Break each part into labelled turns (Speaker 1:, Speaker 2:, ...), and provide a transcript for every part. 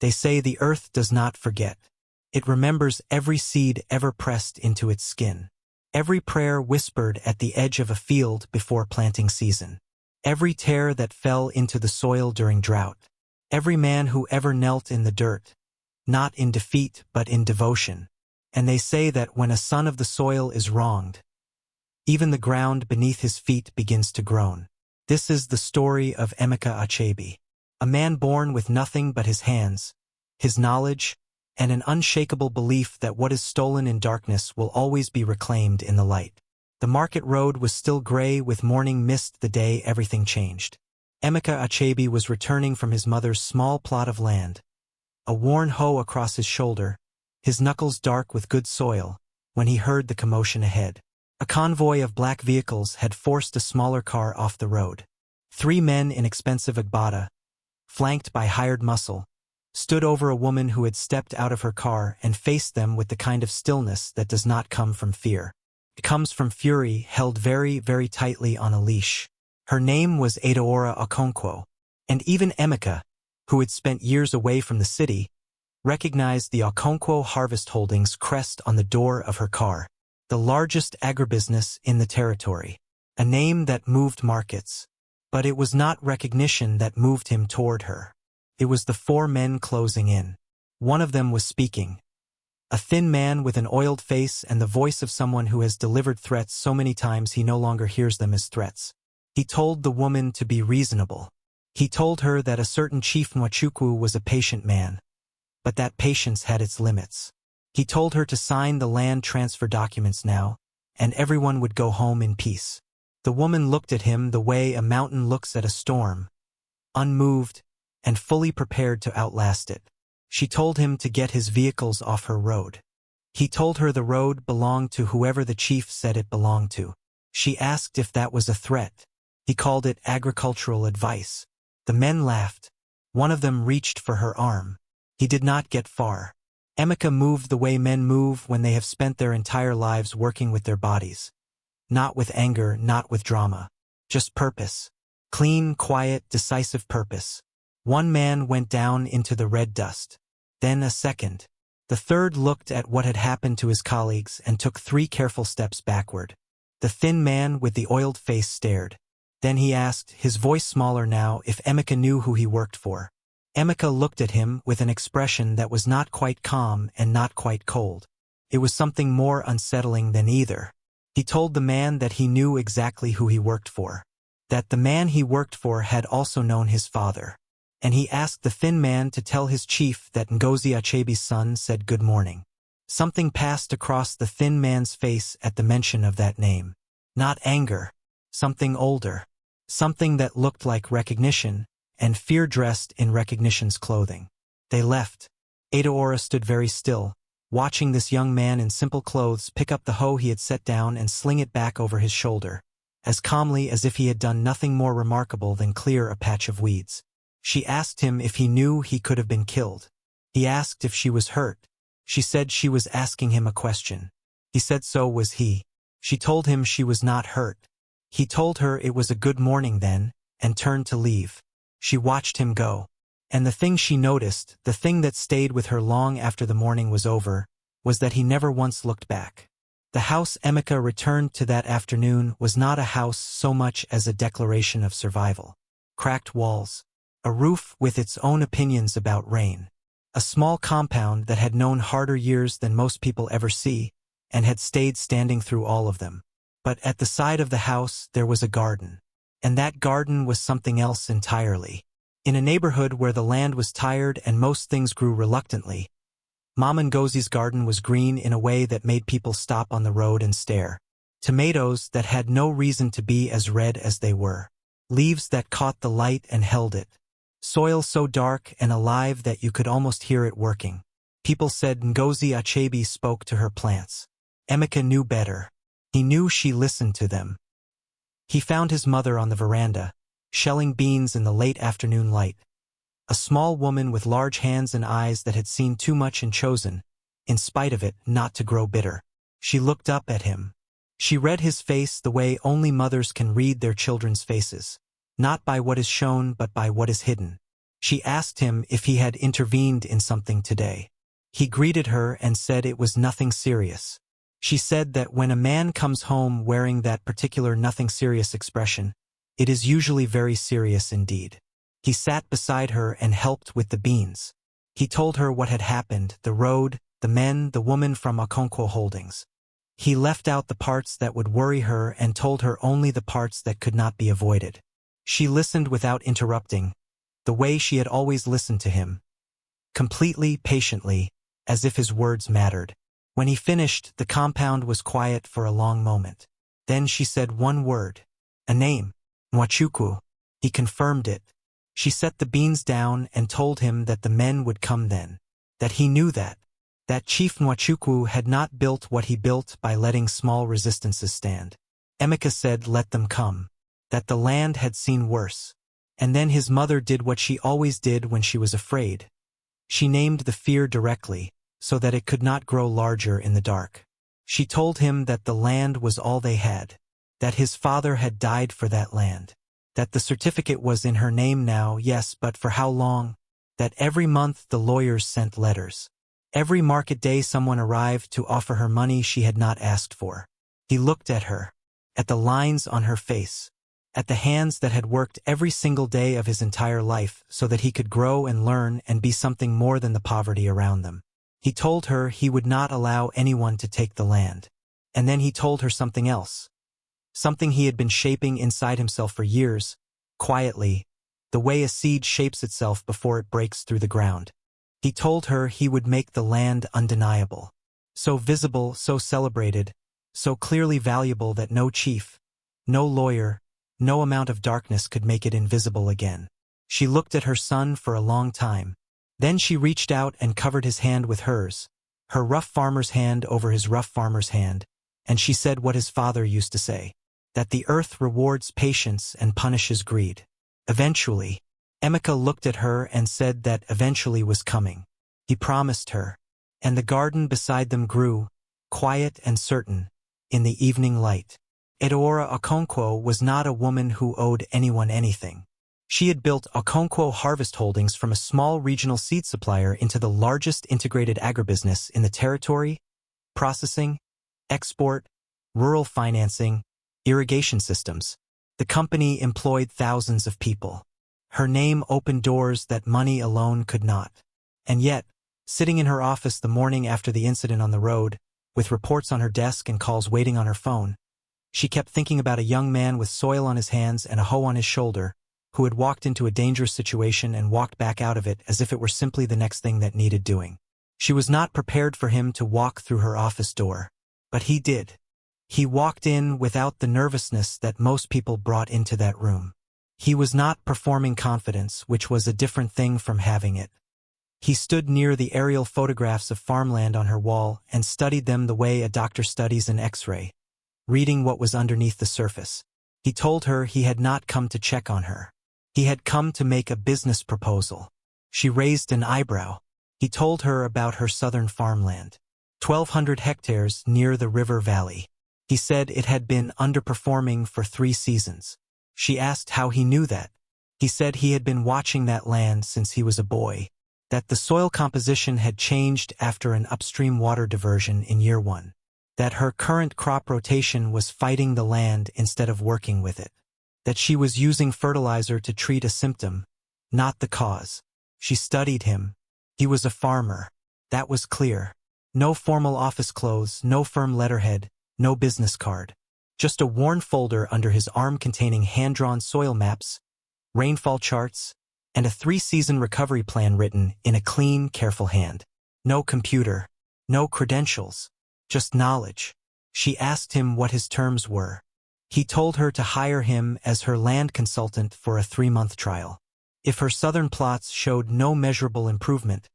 Speaker 1: They say the earth does not forget. It remembers every seed ever pressed into its skin. Every prayer whispered at the edge of a field before planting season. Every tear that fell into the soil during drought. Every man who ever knelt in the dirt, not in defeat but in devotion. And they say that when a son of the soil is wronged, even the ground beneath his feet begins to groan. This is the story of Emeka Achebe, a man born with nothing but his hands, his knowledge, and an unshakable belief that what is stolen in darkness will always be reclaimed in the light. The market road was still gray with morning mist the day everything changed. Emeka Achebe was returning from his mother's small plot of land, a worn hoe across his shoulder, his knuckles dark with good soil, when he heard the commotion ahead. A convoy of black vehicles had forced a smaller car off the road. 3 men in expensive agbada, flanked by hired muscle, stood over a woman who had stepped out of her car and faced them with the kind of stillness that does not come from fear. It comes from fury held very, very tightly on a leash. Her name was Adaora Okonkwo, and even Emeka, who had spent years away from the city, recognized the Okonkwo Harvest Holdings crest on the door of her car, the largest agribusiness in the territory, a name that moved markets. But it was not recognition that moved him toward her. It was the 4 men closing in. One of them was speaking. A thin man with an oiled face and the voice of someone who has delivered threats so many times he no longer hears them as threats. He told the woman to be reasonable. He told her that a certain Chief Nwachukwu was a patient man, but that patience had its limits. He told her to sign the land transfer documents now, and everyone would go home in peace. The woman looked at him the way a mountain looks at a storm, unmoved and fully prepared to outlast it. She told him to get his vehicles off her road. He told her the road belonged to whoever the chief said it belonged to. She asked if that was a threat. He called it agricultural advice. The men laughed. One of them reached for her arm. He did not get far. Emeka moved the way men move when they have spent their entire lives working with their bodies. Not with anger, not with drama. Just purpose. Clean, quiet, decisive purpose. 1 man went down into the red dust. Then a second. The third looked at what had happened to his colleagues and took 3 careful steps backward. The thin man with the oiled face stared. Then he asked, his voice smaller now, if Emeka knew who he worked for. Emeka looked at him with an expression that was not quite calm and not quite cold. It was something more unsettling than either. He told the man that he knew exactly who he worked for. That the man he worked for had also known his father. And he asked the thin man to tell his chief that Ngozi Achebe's son said good morning. Something passed across the thin man's face at the mention of that name. Not anger. Something older. Something that looked like recognition, and fear dressed in recognition's clothing. They left. Adaora stood very still, watching this young man in simple clothes pick up the hoe he had set down and sling it back over his shoulder, as calmly as if he had done nothing more remarkable than clear a patch of weeds. She asked him if he knew he could have been killed. He asked if she was hurt. She said she was asking him a question. He said so was he. She told him she was not hurt. He told her it was a good morning then, and turned to leave. She watched him go. And the thing she noticed, the thing that stayed with her long after the morning was over, was that he never once looked back. The house Emeka returned to that afternoon was not a house so much as a declaration of survival. Cracked walls. A roof with its own opinions about rain. A small compound that had known harder years than most people ever see, and had stayed standing through all of them. But at the side of the house there was a garden. And that garden was something else entirely. In a neighborhood where the land was tired and most things grew reluctantly, Mama Ngozi's garden was green in a way that made people stop on the road and stare. Tomatoes that had no reason to be as red as they were. Leaves that caught the light and held it. Soil so dark and alive that you could almost hear it working. People said Ngozi Achebe spoke to her plants. Emeka knew better. He knew she listened to them. He found his mother on the veranda, shelling beans in the late afternoon light. A small woman with large hands and eyes that had seen too much and chosen, in spite of it, not to grow bitter. She looked up at him. She read his face the way only mothers can read their children's faces. Not by what is shown but by what is hidden. She asked him if he had intervened in something today. He greeted her and said it was nothing serious. She said that when a man comes home wearing that particular nothing serious expression, it is usually very serious indeed. He sat beside her and helped with the beans. He told her what had happened, the road, the men, the woman from Okonkwo Holdings. He left out the parts that would worry her and told her only the parts that could not be avoided. She listened without interrupting, the way she had always listened to him, completely, patiently, as if his words mattered. When he finished, the compound was quiet for a long moment. Then she said one word, a name, Nwachukwu. He confirmed it. She set the beans down and told him that the men would come then, that he knew that Chief Nwachukwu had not built what he built by letting small resistances stand. Emeka said let them come, that the land had seen worse. And then his mother did what she always did when she was afraid. She named the fear directly, so that it could not grow larger in the dark. She told him that the land was all they had, that his father had died for that land, that the certificate was in her name now, yes, but for how long? That every month the lawyers sent letters. Every market day someone arrived to offer her money she had not asked for. He looked at her, at the lines on her face, at the hands that had worked every single day of his entire life so that he could grow and learn and be something more than the poverty around them. He told her he would not allow anyone to take the land. And then he told her something else. Something he had been shaping inside himself for years, quietly, the way a seed shapes itself before it breaks through the ground. He told her he would make the land undeniable, so visible, so celebrated, so clearly valuable that no chief, no lawyer, no amount of darkness could make it invisible again. She looked at her son for a long time. Then she reached out and covered his hand with hers, her rough farmer's hand over his rough farmer's hand, and she said what his father used to say, that the earth rewards patience and punishes greed. Eventually, Emeka looked at her and said that eventually was coming. He promised her, and the garden beside them grew, quiet and certain, in the evening light. Edaora Okonkwo was not a woman who owed anyone anything. She had built Okonkwo Harvest Holdings from a small regional seed supplier into the largest integrated agribusiness in the territory, processing, export, rural financing, irrigation systems. The company employed thousands of people. Her name opened doors that money alone could not. And yet, sitting in her office the morning after the incident on the road, with reports on her desk and calls waiting on her phone, she kept thinking about a young man with soil on his hands and a hoe on his shoulder, who had walked into a dangerous situation and walked back out of it as if it were simply the next thing that needed doing. She was not prepared for him to walk through her office door, but he did. He walked in without the nervousness that most people brought into that room. He was not performing confidence, which was a different thing from having it. He stood near the aerial photographs of farmland on her wall and studied them the way a doctor studies an X-ray, reading what was underneath the surface. He told her he had not come to check on her. He had come to make a business proposal. She raised an eyebrow. He told her about her southern farmland, 1,200 hectares near the river valley. He said it had been underperforming for 3 seasons. She asked how he knew that. He said he had been watching that land since he was a boy, that the soil composition had changed after an upstream water diversion in year 1, that her current crop rotation was fighting the land instead of working with it, that she was using fertilizer to treat a symptom, not the cause. She studied him. He was a farmer. That was clear. No formal office clothes, no firm letterhead, no business card. Just a worn folder under his arm containing hand-drawn soil maps, rainfall charts, and a 3-season recovery plan written in a clean, careful hand. No computer, no credentials, just knowledge. She asked him what his terms were. He told her to hire him as her land consultant for a 3-month trial. If her southern plots showed no measurable improvement,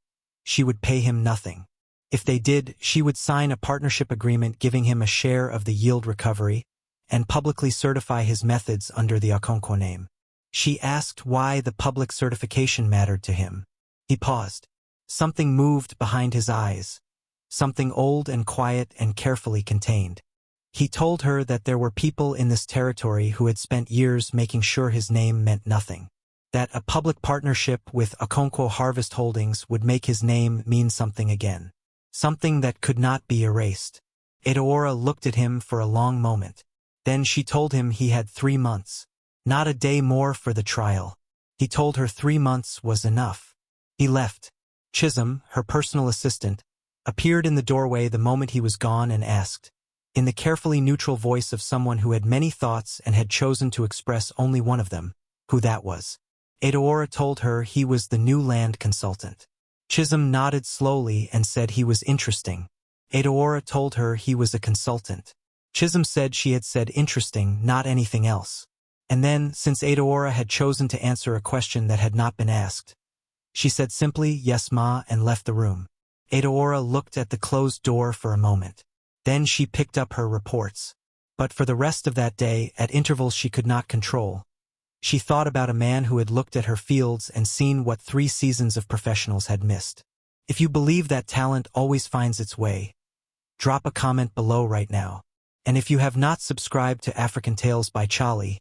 Speaker 1: she would pay him nothing. If they did, she would sign a partnership agreement giving him a share of the yield recovery and publicly certify his methods under the Okonkwo name. She asked why the public certification mattered to him. He paused. Something moved behind his eyes, something old and quiet and carefully contained. He told her that there were people in this territory who had spent years making sure his name meant nothing. that a public partnership with Okonkwo Harvest Holdings would make his name mean something again. Something that could not be erased. Edaora looked at him for a long moment. Then she told him he had 3 months. Not a day more for the trial. He told her 3 months was enough. He left. Chisholm, her personal assistant, appeared in the doorway the moment he was gone and asked, in the carefully neutral voice of someone who had many thoughts and had chosen to express only one of them, who that was. Edaora told her he was the new land consultant. Chisholm nodded slowly and said he was interesting. Edaora told her he was a consultant. Chisholm said she had said interesting, not anything else. And then, since Edaora had chosen to answer a question that had not been asked, she said simply, "Yes, Ma," and left the room. Edaora looked at the closed door for a moment. Then she picked up her reports. But for the rest of that day, at intervals she could not control, she thought about a man who had looked at her fields and seen what 3 seasons of professionals had missed. If you believe that talent always finds its way, drop a comment below right now. And if you have not subscribed to African Tales by Charlie,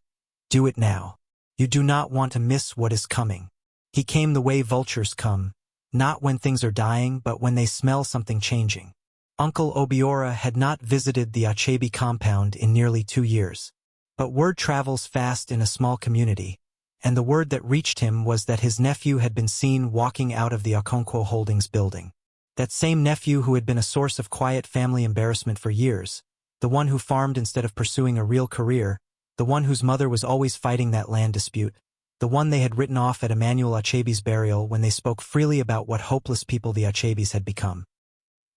Speaker 1: do it now. You do not want to miss what is coming. He came the way vultures come, not when things are dying but when they smell something changing. Uncle Obiora had not visited the Achebe compound in nearly 2 years. But word travels fast in a small community, and the word that reached him was that his nephew had been seen walking out of the Okonkwo Holdings building. That same nephew who had been a source of quiet family embarrassment for years, the one who farmed instead of pursuing a real career, the one whose mother was always fighting that land dispute, the one they had written off at Emmanuel Achebe's burial when they spoke freely about what hopeless people the Achebes had become.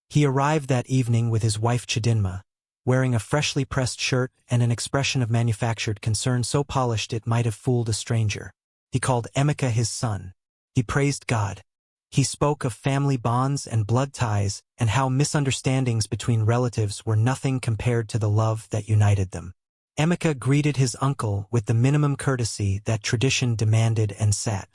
Speaker 1: He arrived that evening with his wife Chidinma, wearing a freshly pressed shirt and an expression of manufactured concern so polished it might have fooled a stranger. He called Emeka his son. He praised God. He spoke of family bonds and blood ties and how misunderstandings between relatives were nothing compared to the love that united them. Emeka greeted his uncle with the minimum courtesy that tradition demanded and sat.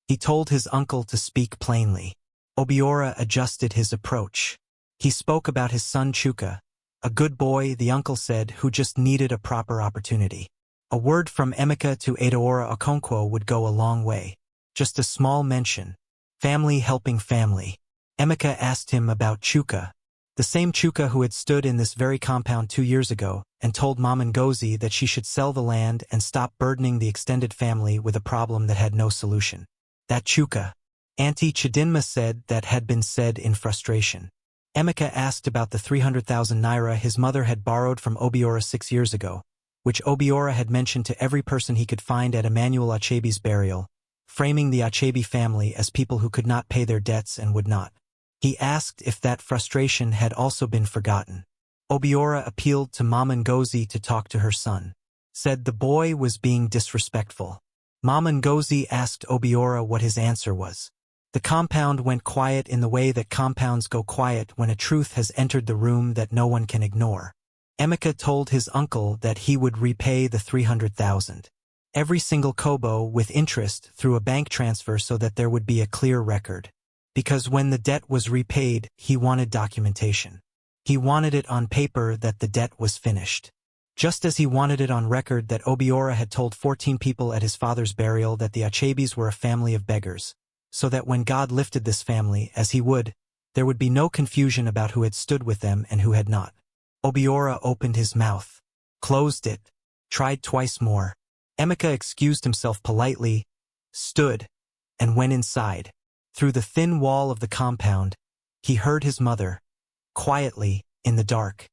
Speaker 1: He told his uncle to speak plainly. Obiora adjusted his approach. He spoke about his son Chuka, a good boy, the uncle said, who just needed a proper opportunity. A word from Emeka to Edaora Okonkwo would go a long way. Just a small mention. Family helping family. Emeka asked him about Chuka, the same Chuka who had stood in this very compound 2 years ago and told Mama Ngozi that she should sell the land and stop burdening the extended family with a problem that had no solution. That Chuka. Auntie Chidinma said that had been said in frustration. Emeka asked about the 300,000 naira his mother had borrowed from Obiora 6 years ago, which Obiora had mentioned to every person he could find at Emmanuel Achebe's burial, framing the Achebe family as people who could not pay their debts and would not. He asked if that frustration had also been forgotten. Obiora appealed to Mama Ngozi to talk to her son. Said the boy was being disrespectful. Mama Ngozi asked Obiora what his answer was. The compound went quiet in the way that compounds go quiet when a truth has entered the room that no one can ignore. Emeka told his uncle that he would repay the 300,000. Every single kobo with interest through a bank transfer so that there would be a clear record. Because when the debt was repaid, he wanted documentation. He wanted it on paper that the debt was finished. Just as he wanted it on record that Obiora had told 14 people at his father's burial that the Achebes were a family of beggars, so that when God lifted this family, as he would, there would be no confusion about who had stood with them and who had not. Obiora opened his mouth, closed it, tried twice more. Emeka excused himself politely, stood, and went inside. Through the thin wall of the compound, he heard his mother, quietly, in the dark,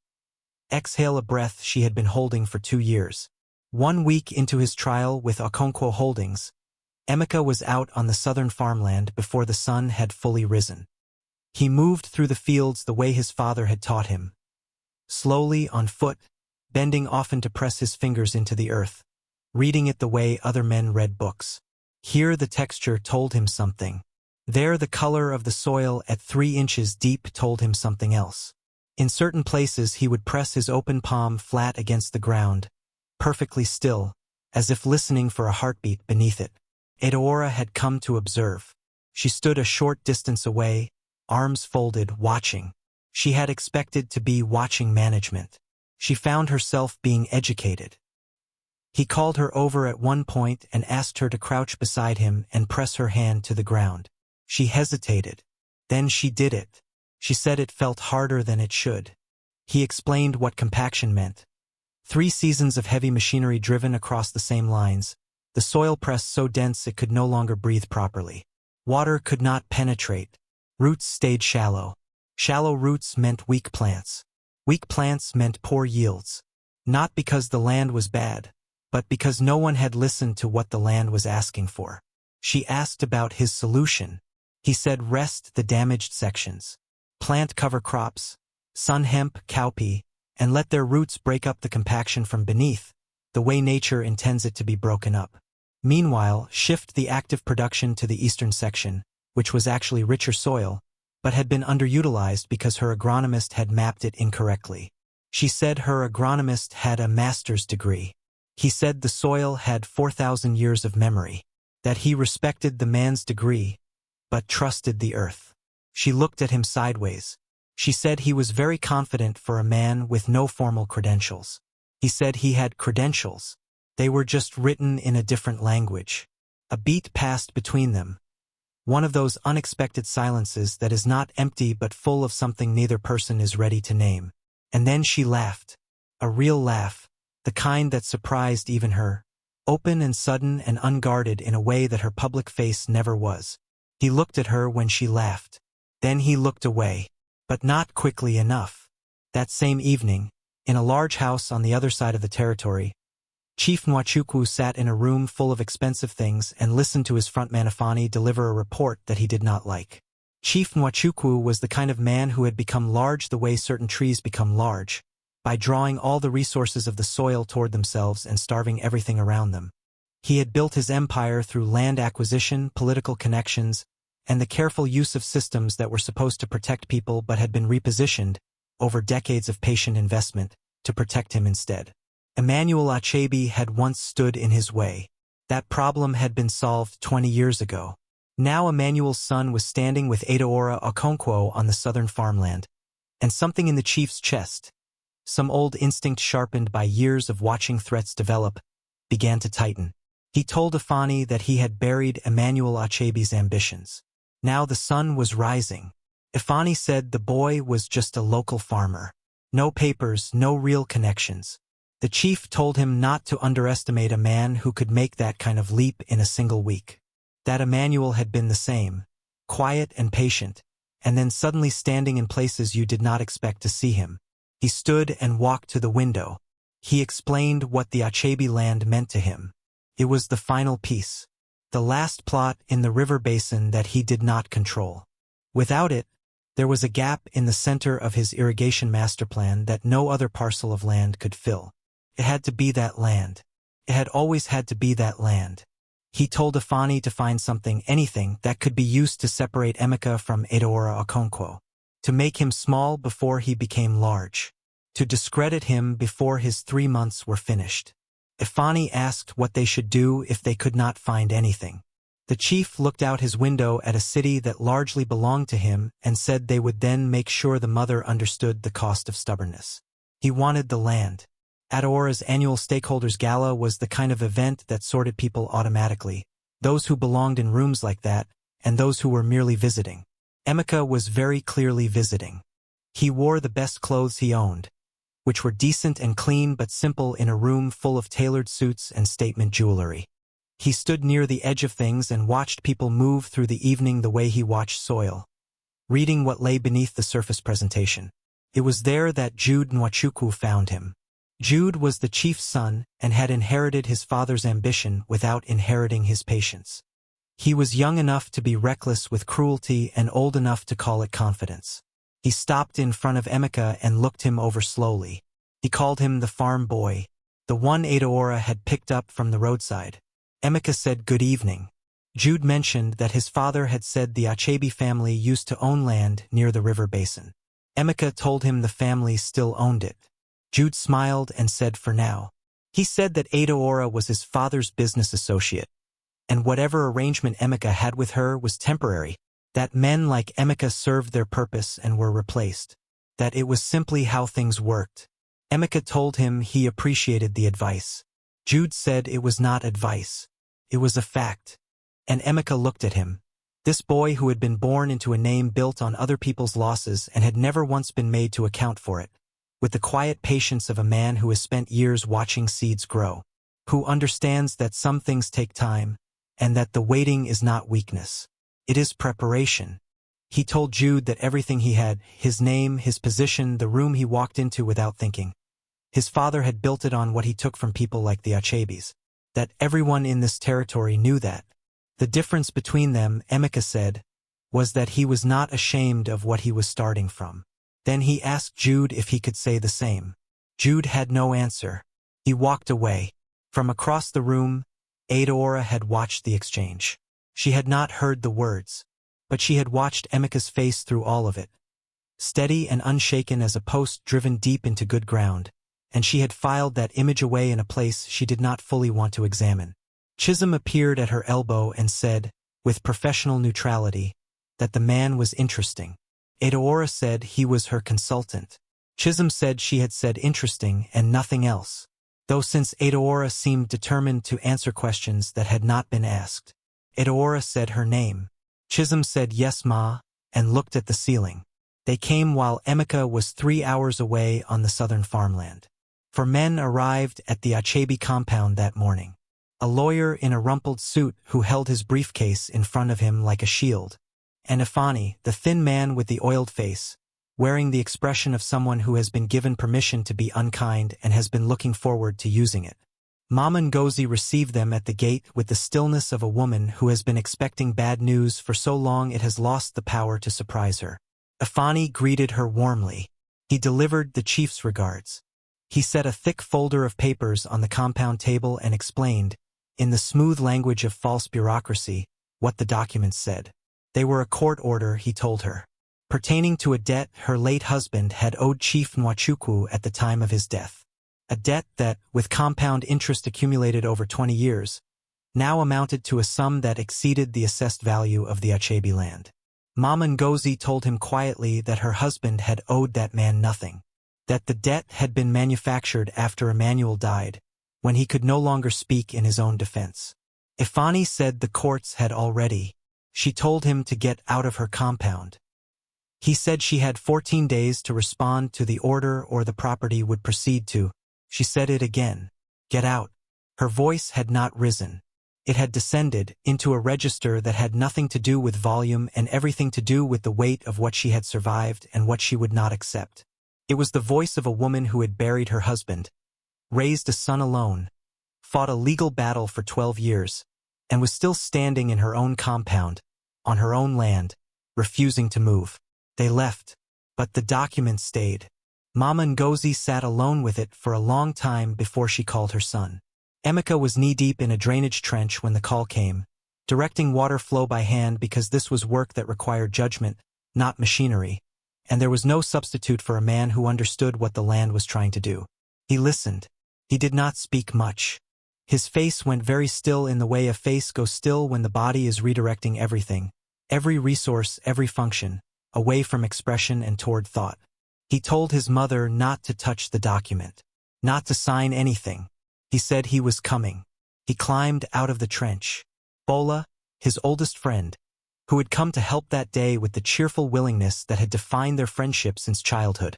Speaker 1: exhale a breath she had been holding for 2 years. 1 week into his trial with Okonkwo Holdings, Emeka was out on the southern farmland before the sun had fully risen. He moved through the fields the way his father had taught him, slowly on foot, bending often to press his fingers into the earth, reading it the way other men read books. Here the texture told him something. There the color of the soil at 3 inches deep told him something else. In certain places he would press his open palm flat against the ground, perfectly still, as if listening for a heartbeat beneath it. Edaora had come to observe. She stood a short distance away, arms folded, watching. She had expected to be watching management. She found herself being educated. He called her over at one point and asked her to crouch beside him and press her hand to the ground. She hesitated. Then she did it. She said it felt harder than it should. He explained what compaction meant. 3 seasons of heavy machinery driven across the same lines, the soil pressed so dense it could no longer breathe properly. Water could not penetrate. Roots stayed shallow. Shallow roots meant weak plants. Weak plants meant poor yields. Not because the land was bad, but because no one had listened to what the land was asking for. She asked about his solution. He said rest the damaged sections. Plant cover crops, sun hemp, cowpea, and let their roots break up the compaction from beneath, the way nature intends it to be broken up. Meanwhile, shift the active production to the eastern section, which was actually richer soil, but had been underutilized because her agronomist had mapped it incorrectly. She said her agronomist had a master's degree. He said the soil had 4,000 years of memory, that he respected the man's degree, but trusted the earth. She looked at him sideways. She said he was very confident for a man with no formal credentials. He said he had credentials. They were just written in a different language. A beat passed between them. One of those unexpected silences that is not empty but full of something neither person is ready to name. And then she laughed. A real laugh, the kind that surprised even her, open and sudden and unguarded in a way that her public face never was. He looked at her when she laughed. Then he looked away, but not quickly enough. That same evening, in a large house on the other side of the territory, Chief Nwachukwu sat in a room full of expensive things and listened to his frontman Ifeanyi deliver a report that he did not like. Chief Nwachukwu was the kind of man who had become large the way certain trees become large, by drawing all the resources of the soil toward themselves and starving everything around them. He had built his empire through land acquisition, political connections, and the careful use of systems that were supposed to protect people but had been repositioned, over decades of patient investment, to protect him instead. Emmanuel Achebe had once stood in his way. That problem had been solved 20 years ago. Now Emmanuel's son was standing with Adaora Okonkwo on the southern farmland, and something in the chief's chest, some old instinct sharpened by years of watching threats develop, began to tighten. He told Ifeanyi that he had buried Emmanuel Achebe's ambitions. Now the sun was rising. Ifeanyi said the boy was just a local farmer. No papers, no real connections. The chief told him not to underestimate a man who could make that kind of leap in a single week. That Emmanuel had been the same, quiet and patient, and then suddenly standing in places you did not expect to see him. He stood and walked to the window. He explained what the Achebe land meant to him. It was the final piece, the last plot in the river basin that he did not control. Without it, there was a gap in the center of his irrigation master plan that no other parcel of land could fill. It had to be that land. It had always had to be that land. He told Ifeanyi to find something, anything, that could be used to separate Emeka from Adaora Okonkwo, to make him small before he became large, to discredit him before his 3 months were finished. Ifeanyi asked what they should do if they could not find anything. The chief looked out his window at a city that largely belonged to him and said they would then make sure the mother understood the cost of stubbornness. He wanted the land. Adaora's annual stakeholders gala was the kind of event that sorted people automatically, those who belonged in rooms like that, and those who were merely visiting. Emeka was very clearly visiting. He wore the best clothes he owned, which were decent and clean but simple in a room full of tailored suits and statement jewelry. He stood near the edge of things and watched people move through the evening the way he watched soil, reading what lay beneath the surface presentation. It was there that Jude Nwachukwu found him. Jude was the chief's son and had inherited his father's ambition without inheriting his patience. He was young enough to be reckless with cruelty and old enough to call it confidence. He stopped in front of Emeka and looked him over slowly. He called him the farm boy, the one Adaora had picked up from the roadside. Emeka said good evening. Jude mentioned that his father had said the Achebe family used to own land near the river basin. Emeka told him the family still owned it. Jude smiled and said for now. He said that Adaora was his father's business associate, and whatever arrangement Emeka had with her was temporary, that men like Emeka served their purpose and were replaced, that it was simply how things worked. Emeka told him he appreciated the advice. Jude said it was not advice. It was a fact. And Emeka looked at him. This boy who had been born into a name built on other people's losses and had never once been made to account for it, with the quiet patience of a man who has spent years watching seeds grow, who understands that some things take time, and that the waiting is not weakness. It is preparation. He told Jude that everything he had, his name, his position, the room he walked into without thinking, his father had built it on what he took from people like the Achebes. That everyone in this territory knew that. The difference between them, Emeka said, was that he was not ashamed of what he was starting from. Then he asked Jude if he could say the same. Jude had no answer. He walked away. From across the room, Adaora had watched the exchange. She had not heard the words, but she had watched Emeka's face through all of it. Steady and unshaken as a post driven deep into good ground, and she had filed that image away in a place she did not fully want to examine. Chisholm appeared at her elbow and said, with professional neutrality, that the man was interesting. Adaora said he was her consultant. Chisholm said she had said interesting and nothing else, though since Adaora seemed determined to answer questions that had not been asked. Adaora said her name. Chisholm said yes ma, and looked at the ceiling. They came while Emeka was 3 hours away on the southern farmland. 4 men arrived at the Achebe compound that morning. A lawyer in a rumpled suit who held his briefcase in front of him like a shield, and Ifani, the thin man with the oiled face, wearing the expression of someone who has been given permission to be unkind and has been looking forward to using it. Mama Ngozi received them at the gate with the stillness of a woman who has been expecting bad news for so long it has lost the power to surprise her. Ifani greeted her warmly. He delivered the chief's regards. He set a thick folder of papers on the compound table and explained, in the smooth language of false bureaucracy, what the documents said. They were a court order, he told her, pertaining to a debt her late husband had owed Chief Nwachukwu at the time of his death. A debt that, with compound interest accumulated over 20 years, now amounted to a sum that exceeded the assessed value of the Achebe land. Mama Ngozi told him quietly that her husband had owed that man nothing, that the debt had been manufactured after Emmanuel died, when he could no longer speak in his own defense. Ifani said the courts had already. She told him to get out of her compound. He said she had 14 days to respond to the order or the property would proceed to. She said it again. Get out. Her voice had not risen. It had descended into a register that had nothing to do with volume and everything to do with the weight of what she had survived and what she would not accept. It was the voice of a woman who had buried her husband, raised a son alone, fought a legal battle for 12 years, and was still standing in her own compound, on her own land, refusing to move. They left, but the document stayed. Mama Ngozi sat alone with it for a long time before she called her son. Emeka was knee-deep in a drainage trench when the call came, directing water flow by hand because this was work that required judgment, not machinery, and there was no substitute for a man who understood what the land was trying to do. He listened. He did not speak much. His face went very still in the way a face goes still when the body is redirecting everything, every resource, every function, away from expression and toward thought. He told his mother not to touch the document, not to sign anything. He said he was coming. He climbed out of the trench. Bola, his oldest friend, who had come to help that day with the cheerful willingness that had defined their friendship since childhood,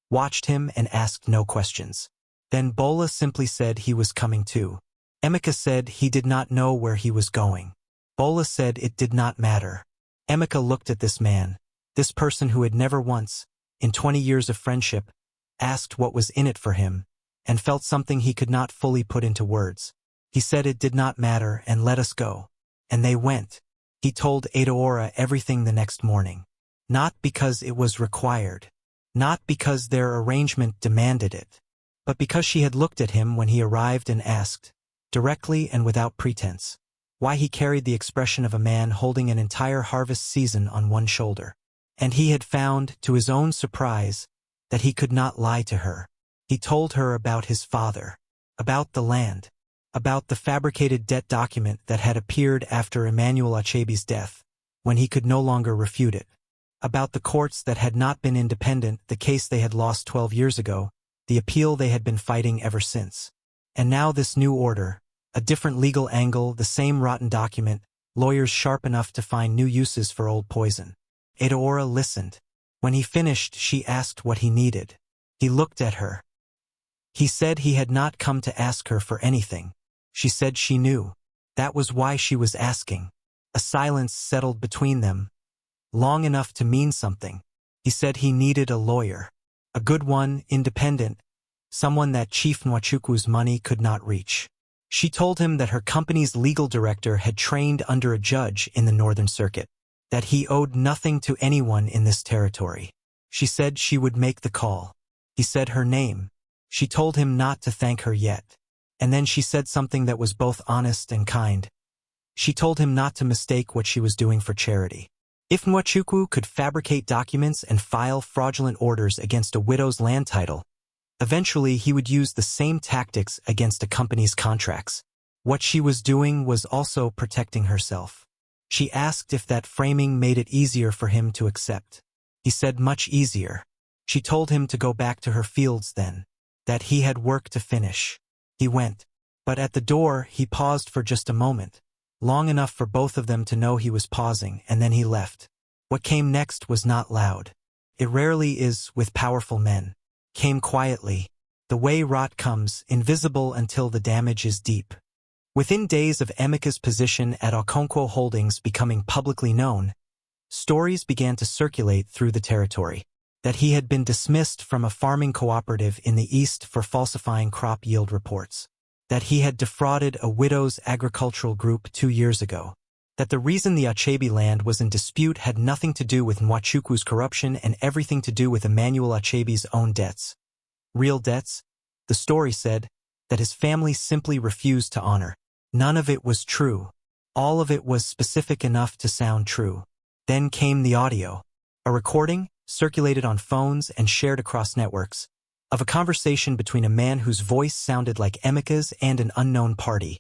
Speaker 1: watched him and asked no questions. Then Bola simply said he was coming too. Emeka said he did not know where he was going. Bola said it did not matter. Emeka looked at this man, this person who had never once, in 20 years of friendship, asked what was in it for him, and felt something he could not fully put into words. He said it did not matter and let us go. And they went. He told Adaora everything the next morning. Not because it was required. Not because their arrangement demanded it, but because she had looked at him when he arrived and asked, directly and without pretense, why he carried the expression of a man holding an entire harvest season on one shoulder. And he had found, to his own surprise, that he could not lie to her. He told her about his father, about the land, about the fabricated debt document that had appeared after Emmanuel Achebe's death, when he could no longer refute it, about the courts that had not been independent, the case they had lost 12 years ago, the appeal they had been fighting ever since. And now this new order, a different legal angle, the same rotten document, lawyers sharp enough to find new uses for old poison. Edaora listened. When he finished, she asked what he needed. He looked at her. He said he had not come to ask her for anything. She said she knew. That was why she was asking. A silence settled between them, long enough to mean something. He said he needed a lawyer. A good one, independent, someone that Chief Nwachukwu's money could not reach. She told him that her company's legal director had trained under a judge in the Northern Circuit, that he owed nothing to anyone in this territory. She said she would make the call. He said her name. She told him not to thank her yet. And then she said something that was both honest and kind. She told him not to mistake what she was doing for charity. If Nwachukwu could fabricate documents and file fraudulent orders against a widow's land title, eventually he would use the same tactics against a company's contracts. What she was doing was also protecting herself. She asked if that framing made it easier for him to accept. He said much easier. She told him to go back to her fields then, that he had work to finish. He went. But at the door, he paused for just a moment, long enough for both of them to know he was pausing, and then he left. What came next was not loud. It rarely is with powerful men. Came quietly, the way rot comes, invisible until the damage is deep. Within days of Emeka's position at Okonkwo Holdings becoming publicly known, stories began to circulate through the territory that he had been dismissed from a farming cooperative in the east for falsifying crop yield reports, that he had defrauded a widow's agricultural group 2 years ago, that the reason the Achebe land was in dispute had nothing to do with Nwachukwu's corruption and everything to do with Emmanuel Achebe's own debts. Real debts? The story said that his family simply refused to honor. None of it was true. All of it was specific enough to sound true. Then came the audio. A recording, circulated on phones and shared across networks, of a conversation between a man whose voice sounded like Emeka's and an unknown party.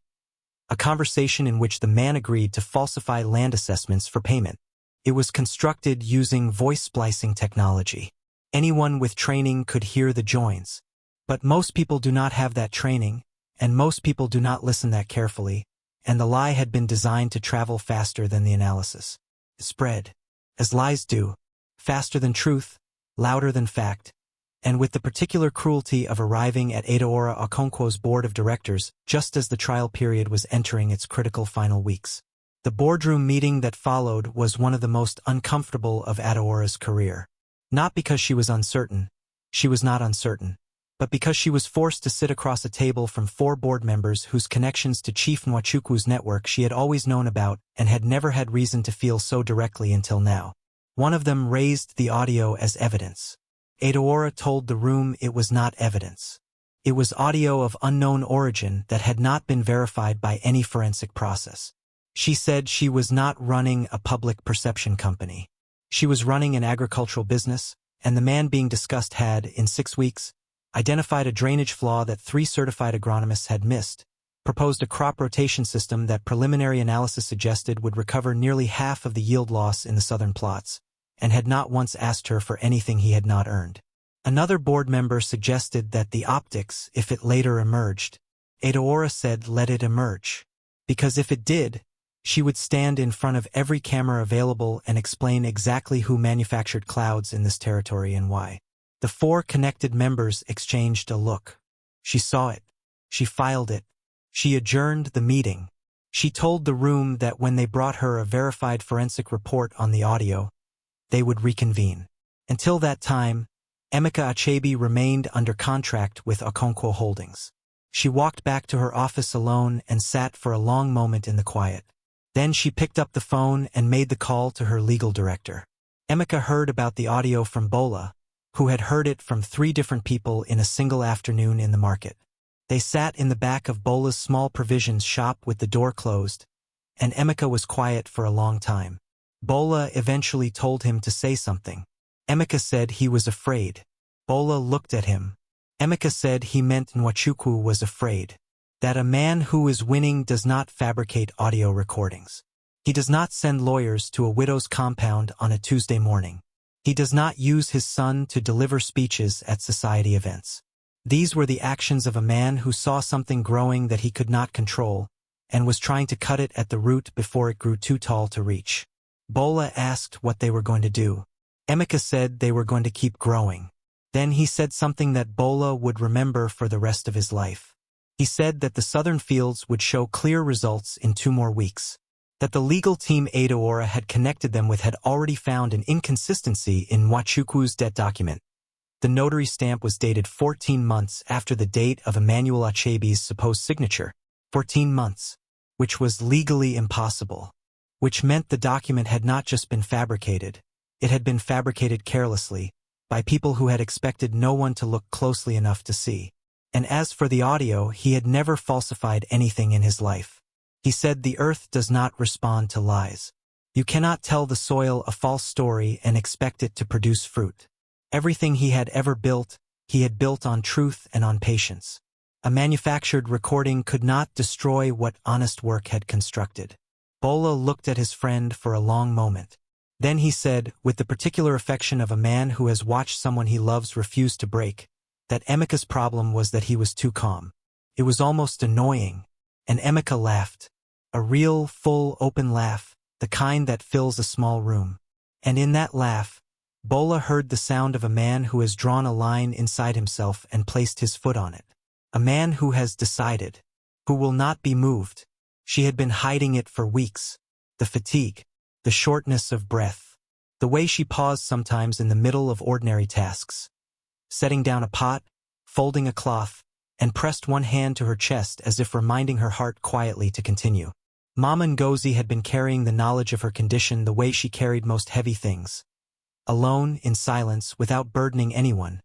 Speaker 1: A conversation in which the man agreed to falsify land assessments for payment. It was constructed using voice splicing technology. Anyone with training could hear the joins. But most people do not have that training, and most people do not listen that carefully, and the lie had been designed to travel faster than the analysis. It spread, as lies do, faster than truth, louder than fact, and with the particular cruelty of arriving at Edaora Okonkwo's board of directors just as the trial period was entering its critical final weeks. The boardroom meeting that followed was one of the most uncomfortable of Edaora's career. Not because she was uncertain. She was not uncertain. But because she was forced to sit across a table from 4 board members whose connections to Chief Nwachukwu's network she had always known about and had never had reason to feel so directly until now. One of them raised the audio as evidence. Edaora told the room it was not evidence. It was audio of unknown origin that had not been verified by any forensic process. She said she was not running a public perception company. She was running an agricultural business, and the man being discussed had, in 6 weeks, identified a drainage flaw that 3 certified agronomists had missed, proposed a crop rotation system that preliminary analysis suggested would recover nearly half of the yield loss in the southern plots, and had not once asked her for anything he had not earned. Another board member suggested that the optics, if it later emerged, Edaora said let it emerge, because if it did, she would stand in front of every camera available and explain exactly who manufactured clouds in this territory and why. The 4 connected members exchanged a look. She saw it. She filed it. She adjourned the meeting. She told the room that when they brought her a verified forensic report on the audio, they would reconvene. Until that time, Emeka Achebe remained under contract with Okonkwo Holdings. She walked back to her office alone and sat for a long moment in the quiet. Then she picked up the phone and made the call to her legal director. Emeka heard about the audio from Bola, who had heard it from 3 different people in a single afternoon in the market. They sat in the back of Bola's small provisions shop with the door closed, and Emeka was quiet for a long time. Bola eventually told him to say something. Emeka said he was afraid. Bola looked at him. Emeka said he meant Nwachukwu was afraid. That a man who is winning does not fabricate audio recordings. He does not send lawyers to a widow's compound on a Tuesday morning. He does not use his son to deliver speeches at society events. These were the actions of a man who saw something growing that he could not control, and was trying to cut it at the root before it grew too tall to reach. Bola asked what they were going to do. Emeka said they were going to keep growing. Then he said something that Bola would remember for the rest of his life. He said that the southern fields would show clear results in 2 more weeks. That the legal team Adaora had connected them with had already found an inconsistency in Nwachukwu's debt document. The notary stamp was dated 14 months after the date of Emmanuel Achebe's supposed signature. 14 months. Which was legally impossible. Which meant the document had not just been fabricated. It had been fabricated carelessly, by people who had expected no one to look closely enough to see. And as for the audio, he had never falsified anything in his life. He said the earth does not respond to lies. You cannot tell the soil a false story and expect it to produce fruit. Everything he had ever built, he had built on truth and on patience. A manufactured recording could not destroy what honest work had constructed. Bola looked at his friend for a long moment. Then he said, with the particular affection of a man who has watched someone he loves refuse to break, that Emeka's problem was that he was too calm. It was almost annoying. And Emeka laughed. A real, full, open laugh, the kind that fills a small room. And in that laugh, Bola heard the sound of a man who has drawn a line inside himself and placed his foot on it. A man who has decided. Who will not be moved. She had been hiding it for weeks. The fatigue. The shortness of breath. The way she paused sometimes in the middle of ordinary tasks. Setting down a pot, folding a cloth, and pressed one hand to her chest as if reminding her heart quietly to continue. Mama Ngozi had been carrying the knowledge of her condition the way she carried most heavy things. Alone, in silence, without burdening anyone.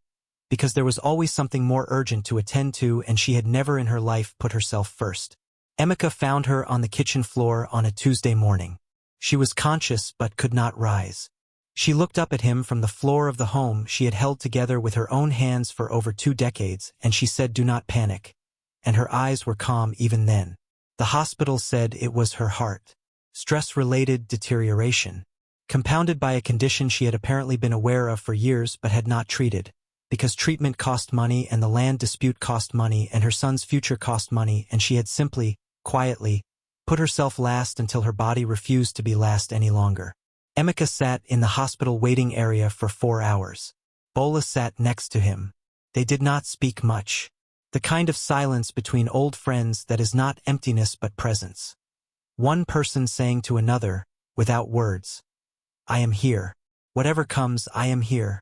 Speaker 1: Because there was always something more urgent to attend to and she had never in her life put herself first. Emeka found her on the kitchen floor on a Tuesday morning. She was conscious but could not rise. She looked up at him from the floor of the home she had held together with her own hands for over 2 decades, and she said, "Do not panic." And her eyes were calm even then. The hospital said it was her heart. Stress-related deterioration. Compounded by a condition she had apparently been aware of for years but had not treated. Because treatment cost money and the land dispute cost money and her son's future cost money, and she had simply, quietly, put herself last until her body refused to be last any longer. Emeka sat in the hospital waiting area for 4 hours. Bola sat next to him. They did not speak much. The kind of silence between old friends that is not emptiness but presence. One person saying to another, without words, "I am here. Whatever comes, I am here."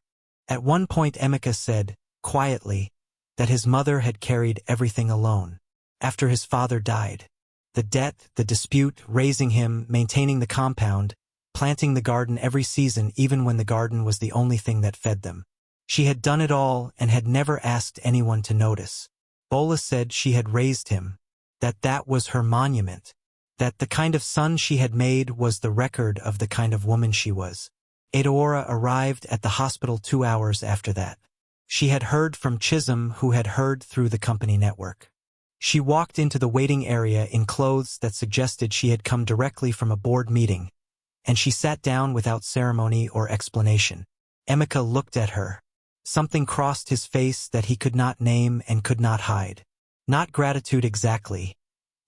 Speaker 1: At one point Emeka said, quietly, that his mother had carried everything alone. After his father died. The debt, the dispute, raising him, maintaining the compound, planting the garden every season even when the garden was the only thing that fed them. She had done it all and had never asked anyone to notice. Bola said she had raised him, that was her monument, that the kind of son she had made was the record of the kind of woman she was. Adaora arrived at the hospital 2 hours after that. She had heard from Chisholm, who had heard through the company network. She walked into the waiting area in clothes that suggested she had come directly from a board meeting, and she sat down without ceremony or explanation. Emeka looked at her. Something crossed his face that he could not name and could not hide. Not gratitude exactly.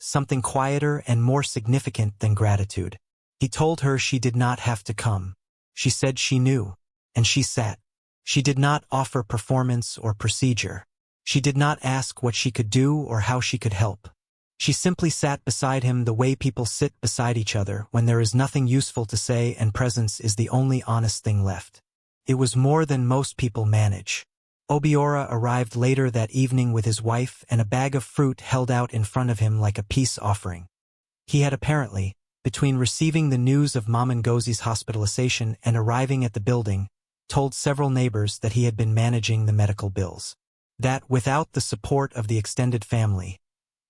Speaker 1: Something quieter and more significant than gratitude. He told her she did not have to come. She said she knew, and she sat. She did not offer performance or procedure. She did not ask what she could do or how she could help. She simply sat beside him the way people sit beside each other when there is nothing useful to say and presence is the only honest thing left. It was more than most people manage. Obiora arrived later that evening with his wife and a bag of fruit held out in front of him like a peace offering. He had apparently, between receiving the news of Mama Ngozi's hospitalization and arriving at the building, told several neighbors that he had been managing the medical bills. That without the support of the extended family,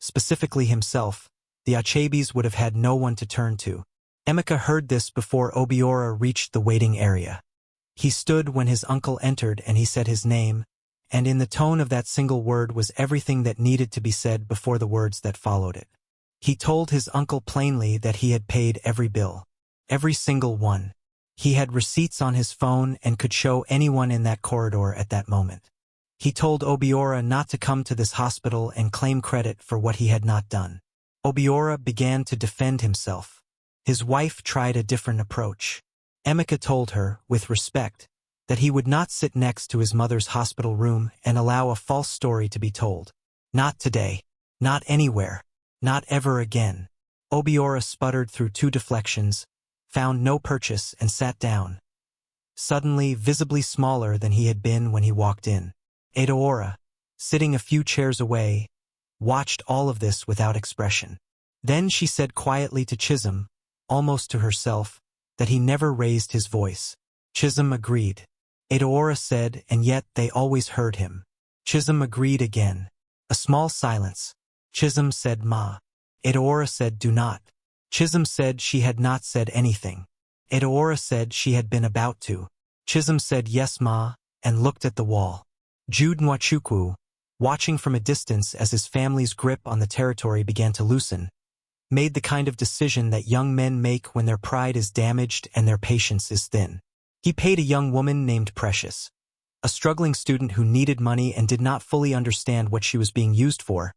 Speaker 1: specifically himself, the Achebes would have had no one to turn to. Emeka heard this before Obiora reached the waiting area. He stood when his uncle entered and he said his name, and in the tone of that single word was everything that needed to be said before the words that followed it. He told his uncle plainly that he had paid every bill. Every single one. He had receipts on his phone and could show anyone in that corridor at that moment. He told Obiora not to come to this hospital and claim credit for what he had not done. Obiora began to defend himself. His wife tried a different approach. Emeka told her, with respect, that he would not sit next to his mother's hospital room and allow a false story to be told. Not today. Not anywhere. Not ever again. Obiora sputtered through 2 deflections, found no purchase and sat down. Suddenly, visibly smaller than he had been when he walked in. Adaora, sitting a few chairs away, watched all of this without expression. Then she said quietly to Chisholm, almost to herself, that he never raised his voice. Chisholm agreed. Adaora said, and yet they always heard him. Chisholm agreed again. A small silence. Chisholm said, Ma. Adaora said, do not. Chisholm said she had not said anything. Adaora said she had been about to. Chisholm said, yes, Ma, and looked at the wall. Jude Nwachukwu, watching from a distance as his family's grip on the territory began to loosen, made the kind of decision that young men make when their pride is damaged and their patience is thin. He paid a young woman named Precious, a struggling student who needed money and did not fully understand what she was being used for,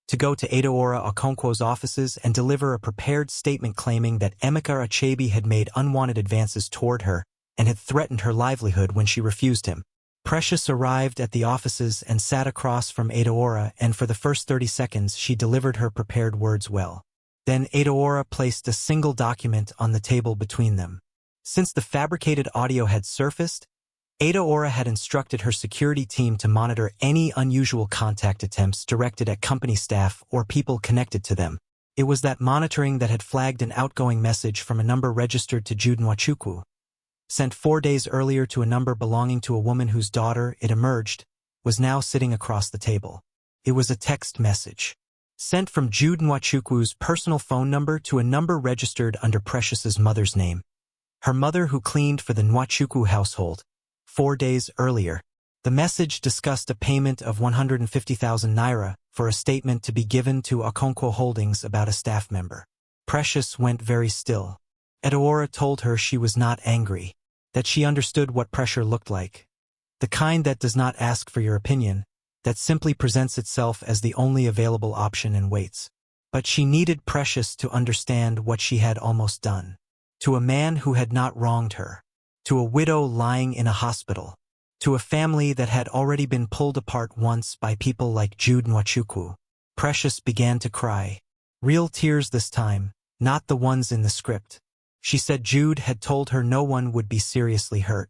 Speaker 1: to go to Adaora Okonkwo's offices and deliver a prepared statement claiming that Emeka Achebe had made unwanted advances toward her and had threatened her livelihood when she refused him. Precious arrived at the offices and sat across from Adaora, and for the first 30 seconds she delivered her prepared words well. Then Adaora placed a single document on the table between them. Since the fabricated audio had surfaced, Adaora had instructed her security team to monitor any unusual contact attempts directed at company staff or people connected to them. It was that monitoring that had flagged an outgoing message from a number registered to Jude Nwachukwu, sent 4 days earlier to a number belonging to a woman whose daughter, it emerged, was now sitting across the table. It was a text message, sent from Jude Nwachukwu's personal phone number to a number registered under Precious's mother's name. Her mother who cleaned for the Nwachukwu household. 4 days earlier, the message discussed a payment of 150,000 naira for a statement to be given to Okonkwo Holdings about a staff member. Precious went very still. Adaora told her she was not angry, that she understood what pressure looked like. The kind that does not ask for your opinion, that simply presents itself as the only available option and waits. But she needed Precious to understand what she had almost done. To a man who had not wronged her. To a widow lying in a hospital. To a family that had already been pulled apart once by people like Jude Nwachukwu. Precious began to cry. Real tears this time, not the ones in the script. She said Jude had told her no one would be seriously hurt.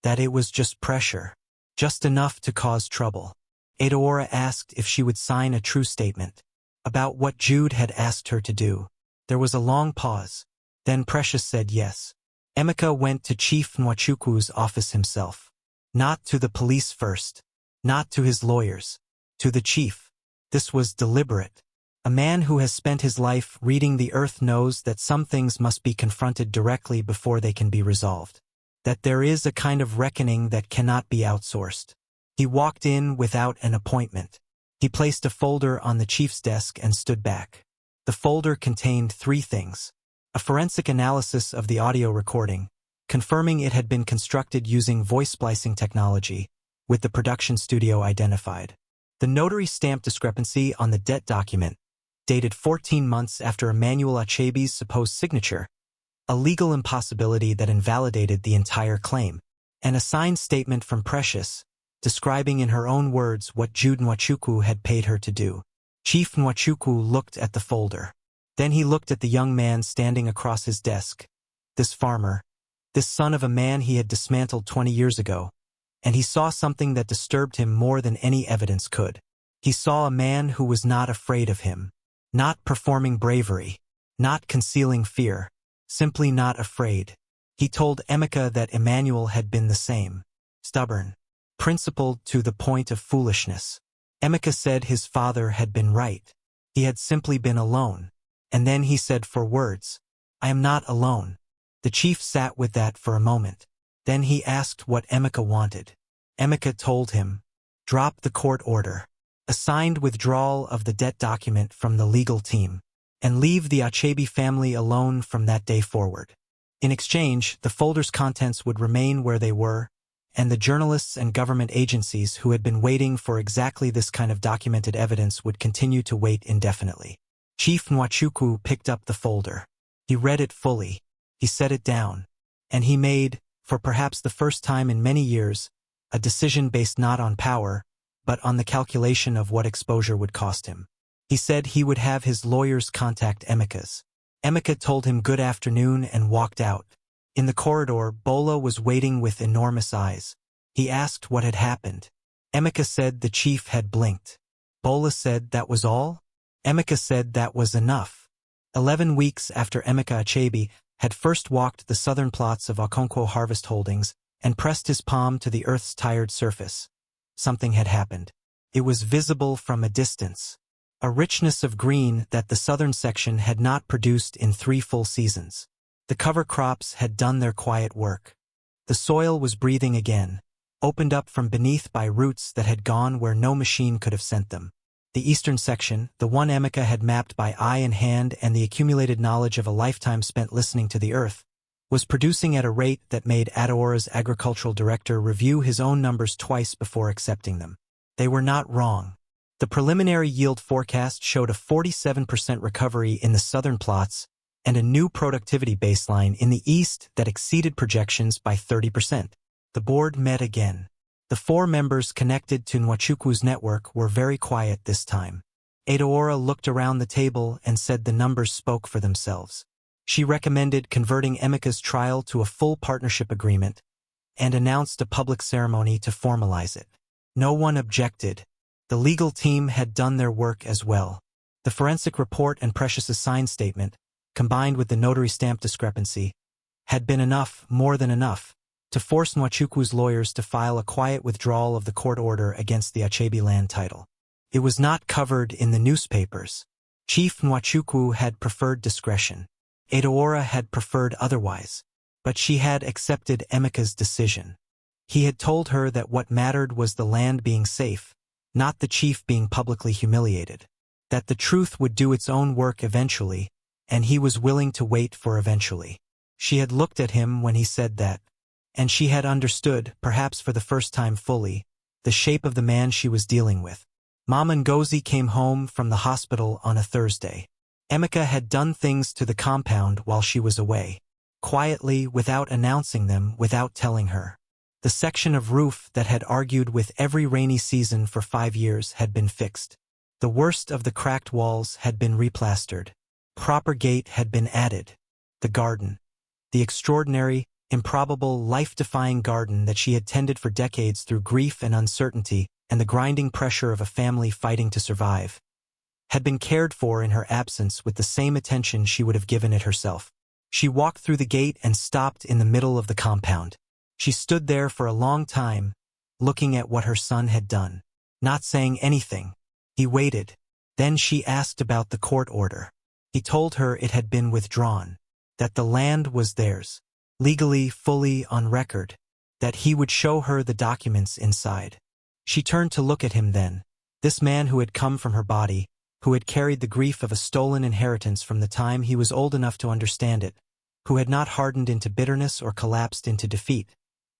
Speaker 1: That it was just pressure. Just enough to cause trouble. Adaora asked if she would sign a true statement about what Jude had asked her to do. There was a long pause. Then Precious said yes. Emeka went to Chief Nwachukwu's office himself. Not to the police first. Not to his lawyers. To the chief. This was deliberate. A man who has spent his life reading the earth knows that some things must be confronted directly before they can be resolved. That there is a kind of reckoning that cannot be outsourced. He walked in without an appointment. He placed a folder on the chief's desk and stood back. The folder contained 3 things. A forensic analysis of the audio recording, confirming it had been constructed using voice splicing technology, with the production studio identified. The notary stamp discrepancy on the debt document, dated 14 months after Emmanuel Achebe's supposed signature, a legal impossibility that invalidated the entire claim, and a signed statement from Precious, describing in her own words what Jude Nwachukwu had paid her to do. Chief Nwachukwu looked at the folder. Then he looked at the young man standing across his desk, this farmer, this son of a man he had dismantled 20 years ago, and he saw something that disturbed him more than any evidence could. He saw a man who was not afraid of him, not performing bravery, not concealing fear, simply not afraid. He told Emeka that Emmanuel had been the same, stubborn, principled to the point of foolishness. Emeka said his father had been right. He had simply been alone. And then he said 4 words, I am not alone. The chief sat with that for a moment. Then he asked what Emeka wanted. Emeka told him, drop the court order, a signed withdrawal of the debt document from the legal team, and leave the Achebe family alone from that day forward. In exchange, the folder's contents would remain where they were, and the journalists and government agencies who had been waiting for exactly this kind of documented evidence would continue to wait indefinitely. Chief Nwachukwu picked up the folder. He read it fully. He set it down. And he made, for perhaps the first time in many years, a decision based not on power, but on the calculation of what exposure would cost him. He said he would have his lawyers contact Emeka's. Emeka told him good afternoon and walked out. In the corridor, Bola was waiting with enormous eyes. He asked what had happened. Emeka said the chief had blinked. Bola said that was all? Emeka said that was enough. 11 weeks after Emeka Achebe had first walked the southern plots of Okonkwo Harvest Holdings and pressed his palm to the earth's tired surface, something had happened. It was visible from a distance. A richness of green that the southern section had not produced in 3 full seasons. The cover crops had done their quiet work. The soil was breathing again, opened up from beneath by roots that had gone where no machine could have sent them. The eastern section, the one Emeka had mapped by eye and hand and the accumulated knowledge of a lifetime spent listening to the earth, was producing at a rate that made Adaora's agricultural director review his own numbers twice before accepting them. They were not wrong. The preliminary yield forecast showed a 47% recovery in the southern plots and a new productivity baseline in the east that exceeded projections by 30%. The board met again. The 4 members connected to Nwachukwu's network were very quiet this time. Adaora looked around the table and said the numbers spoke for themselves. She recommended converting Emeka's trial to a full partnership agreement and announced a public ceremony to formalize it. No one objected. The legal team had done their work as well. The forensic report and Precious's signed statement, combined with the notary stamp discrepancy, had been enough, more than enough, to force Nwachukwu's lawyers to file a quiet withdrawal of the court order against the Achebe land title. It was not covered in the newspapers. Chief Nwachukwu had preferred discretion. Adaora had preferred otherwise, but she had accepted Emeka's decision. He had told her that what mattered was the land being safe, not the chief being publicly humiliated. That the truth would do its own work eventually, and he was willing to wait for eventually. She had looked at him when he said that, and she had understood, perhaps for the first time fully, the shape of the man she was dealing with. Mama Ngozi came home from the hospital on a Thursday. Emeka had done things to the compound while she was away. Quietly, without announcing them, without telling her. The section of roof that had argued with every rainy season for 5 years had been fixed. The worst of the cracked walls had been replastered. Proper gate had been added. The garden. The extraordinary, improbable, life-defying garden that she had tended for decades through grief and uncertainty and the grinding pressure of a family fighting to survive, had been cared for in her absence with the same attention she would have given it herself. She walked through the gate and stopped in the middle of the compound. She stood there for a long time, looking at what her son had done, not saying anything. He waited. Then she asked about the court order. He told her it had been withdrawn, that the land was theirs, legally, fully on record, that he would show her the documents inside. She turned to look at him then, this man who had come from her body, who had carried the grief of a stolen inheritance from the time he was old enough to understand it, who had not hardened into bitterness or collapsed into defeat,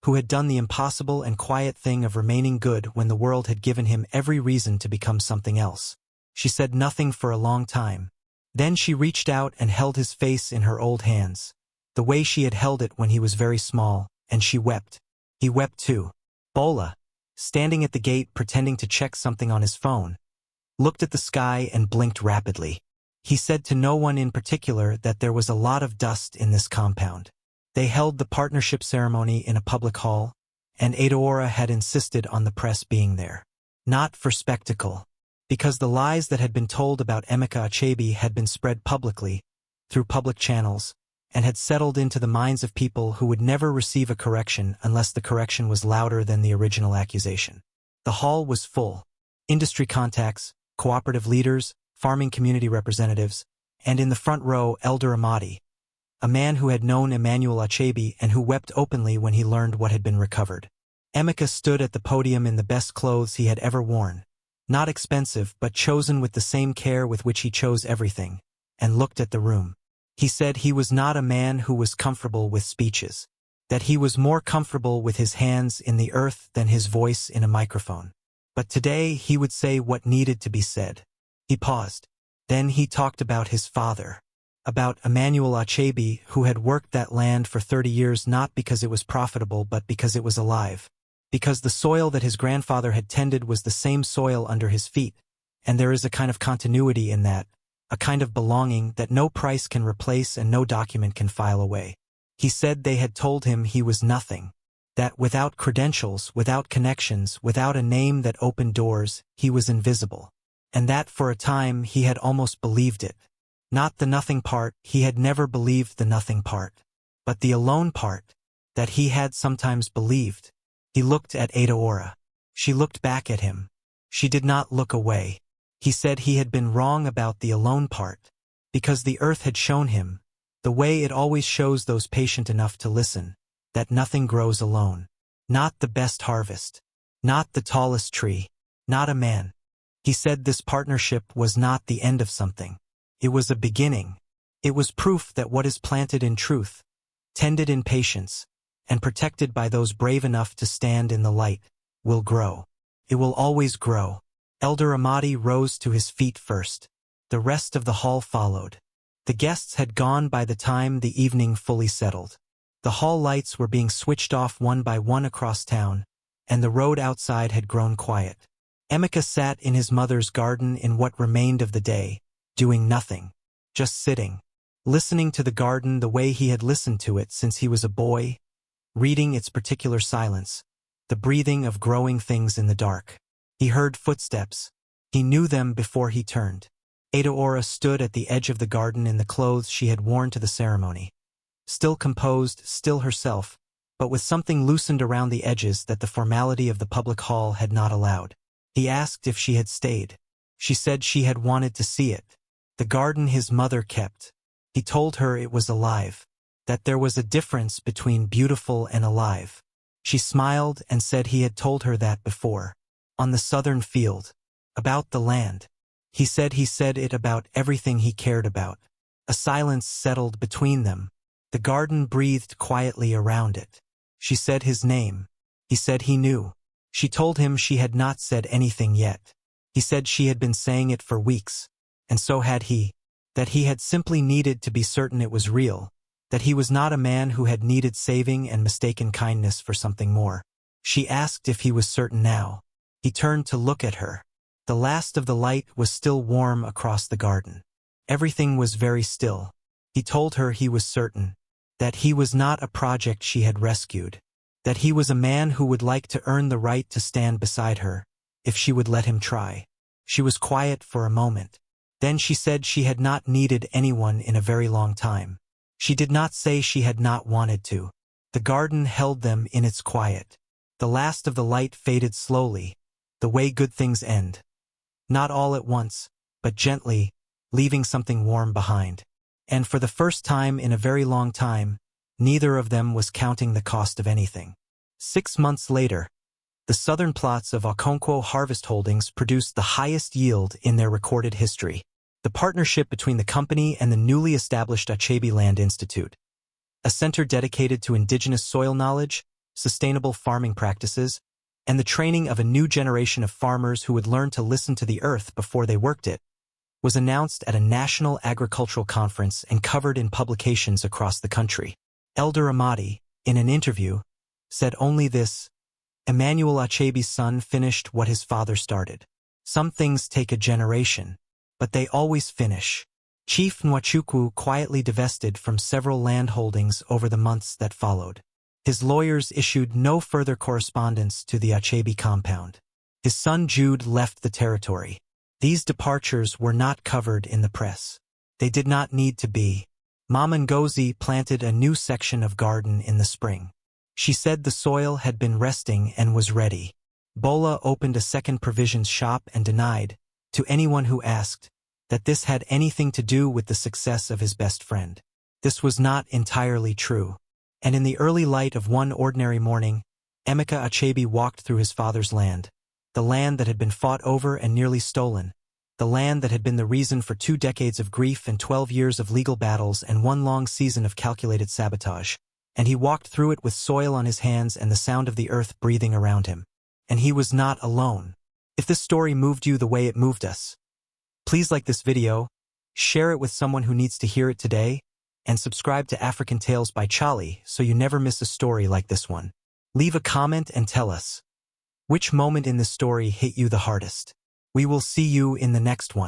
Speaker 1: who had done the impossible and quiet thing of remaining good when the world had given him every reason to become something else. She said nothing for a long time. Then she reached out and held his face in her old hands, the way she had held it when he was very small, and she wept. He wept too. Bola, standing at the gate pretending to check something on his phone, looked at the sky and blinked rapidly. He said to no one in particular that there was a lot of dust in this compound. They held the partnership ceremony in a public hall, and Adaora had insisted on the press being there. Not for spectacle. Because the lies that had been told about Emeka Achebe had been spread publicly, through public channels, and had settled into the minds of people who would never receive a correction unless the correction was louder than the original accusation. The hall was full. Industry contacts, cooperative leaders, farming community representatives, and in the front row, Elder Amadi, a man who had known Emmanuel Achebe and who wept openly when he learned what had been recovered. Emeka stood at the podium in the best clothes he had ever worn. Not expensive, but chosen with the same care with which he chose everything, and looked at the room. He said he was not a man who was comfortable with speeches. that he was more comfortable with his hands in the earth than his voice in a microphone. But today he would say what needed to be said. He paused. Then he talked about his father, about Emmanuel Achebe, who had worked that land for 30 years not because it was profitable but because it was alive, because the soil that his grandfather had tended was the same soil under his feet, and there is a kind of continuity in that, a kind of belonging that no price can replace and no document can file away. He said they had told him he was nothing, that without credentials, without connections, without a name that opened doors, he was invisible, and that for a time he had almost believed it. Not the nothing part, he had never believed the nothing part, but the alone part, that he had sometimes believed. He looked at Adaora. She looked back at him. She did not look away. He said he had been wrong about the alone part, because the earth had shown him, the way it always shows those patient enough to listen, that nothing grows alone. Not the best harvest. Not the tallest tree. Not a man. He said this partnership was not the end of something. It was a beginning. It was proof that what is planted in truth, tended in patience, and protected by those brave enough to stand in the light, will grow. It will always grow. Elder Amadi rose to his feet first. The rest of the hall followed. The guests had gone by the time the evening fully settled. The hall lights were being switched off one by one across town, and the road outside had grown quiet. Emeka sat in his mother's garden in what remained of the day, doing nothing, just sitting, listening to the garden the way he had listened to it since he was a boy, reading its particular silence, the breathing of growing things in the dark. He heard footsteps. He knew them before he turned. Adaora stood at the edge of the garden in the clothes she had worn to the ceremony. Still composed, still herself, but with something loosened around the edges that the formality of the public hall had not allowed. He asked if she had stayed. She said she had wanted to see it. The garden his mother kept. He told her it was alive, that there was a difference between beautiful and alive. She smiled and said he had told her that before. On the southern field. About the land. He said it about everything he cared about. A silence settled between them. The garden breathed quietly around it. She said his name. He said he knew. She told him she had not said anything yet. He said she had been saying it for weeks. And so had he. That he had simply needed to be certain it was real. That he was not a man who had needed saving and mistaken kindness for something more. She asked if he was certain now. He turned to look at her. The last of the light was still warm across the garden. Everything was very still. He told her he was certain. That he was not a project she had rescued. That he was a man who would like to earn the right to stand beside her, if she would let him try. She was quiet for a moment. Then she said she had not needed anyone in a very long time. She did not say she had not wanted to. The garden held them in its quiet. The last of the light faded slowly, the way good things end. Not all at once, but gently, leaving something warm behind. And for the first time in a very long time, neither of them was counting the cost of anything. 6 months later, the southern plots of Okonkwo Harvest Holdings produced the highest yield in their recorded history. The partnership between the company and the newly established Achebe Land Institute, a center dedicated to indigenous soil knowledge, sustainable farming practices, and the training of a new generation of farmers who would learn to listen to the earth before they worked it, was announced at a national agricultural conference and covered in publications across the country. Elder Amadi, in an interview, said only this: Emmanuel Achebe's son finished what his father started. Some things take a generation, but they always finish. Chief Nwachukwu quietly divested from several land holdings over the months that followed. His lawyers issued no further correspondence to the Achebe compound. His son Jude left the territory. These departures were not covered in the press. They did not need to be. Mama Ngozi planted a new section of garden in the spring. She said the soil had been resting and was ready. Bola opened a second provisions shop and denied, to anyone who asked, that this had anything to do with the success of his best friend. This was not entirely true. And in the early light of one ordinary morning, Emeka Achebe walked through his father's land, the land that had been fought over and nearly stolen, the land that had been the reason for 2 decades of grief and 12 years of legal battles and 1 long season of calculated sabotage. and he walked through it with soil on his hands and the sound of the earth breathing around him. And he was not alone. If this story moved you the way it moved us, please like this video, share it with someone who needs to hear it today, and subscribe to African Tales by Charlie so you never miss a story like this one. Leave a comment and tell us which moment in this story hit you the hardest. We will see you in the next one.